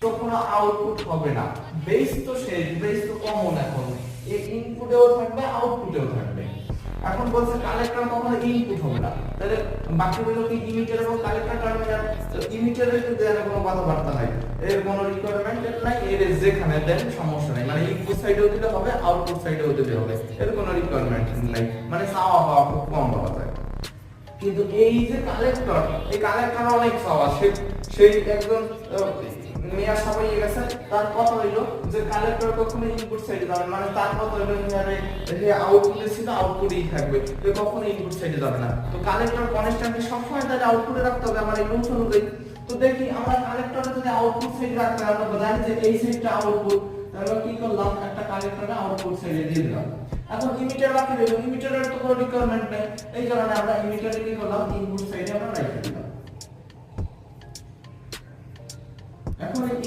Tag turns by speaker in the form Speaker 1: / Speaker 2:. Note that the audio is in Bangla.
Speaker 1: তো কোনো আউটপুট হবে না। বেস তো শেষ, বেস তো কমন। এখন এই ইনপুটেও থাকবে আউটপুটেও থাকবে। এখন বলছে কালেক্টর কখনো ইনপুট হবে না, তাহলে বাকিগুলো কি ইমিটার এবং কালেক্টর টার্মিনাল। তো ইমিটারের কিন্তু এর কোনো কথাবার্তা নাই, এর কোনো রিকোয়ারমেন্ট নাই, এর যেখানে দেন সমস্যা নাই, মানে ইনপুট সাইডেও দিতে হবে আউটপুট সাইডেও দিতে হবে, এর কোনো রিকোয়ারমেন্ট নাই, মানে চাওয়া পাওয়া খুব কম পাওয়া যায়। কিন্তু এই যে কালেক্টর, এই কালেক্টর অনেক চাওয়া, সেই একজন মেয়া সবাই গেছে, তার কথা হইলো যে কালেক্টর কখনো ইনপুট সাইডে যাবে, মানে তার কথা হইলো যে আউটপুটে ছিল আউটপুটেই থাকবে, তো কখনো ইনপুট সাইডে যাবে না। তো কালেক্টর কনস্ট্যান্টলি সবসময় তাহলে আউটপুটে রাখতে হবে আমার এই রুলস অনুযায়ী। তো দেখি আমরা কালেক্টরে যদি আউটপুট সাইডে রাখতে হয়, আমরা জানি যে এই সাইডটা আউটপুট, তাহলে কি করলাম, একটা কালেক্টরে আউটপুট সাইডে দিয়ে দিলাম। এখন ইমিটার বাকি রইল, ইমিটারের তো কোনো রিকোয়ারমেন্ট নেই, এই কারণে আমরা ইমিটারে কি করলাম, ইনপুট সাইডে আমরা রাখতে দিলাম। এখন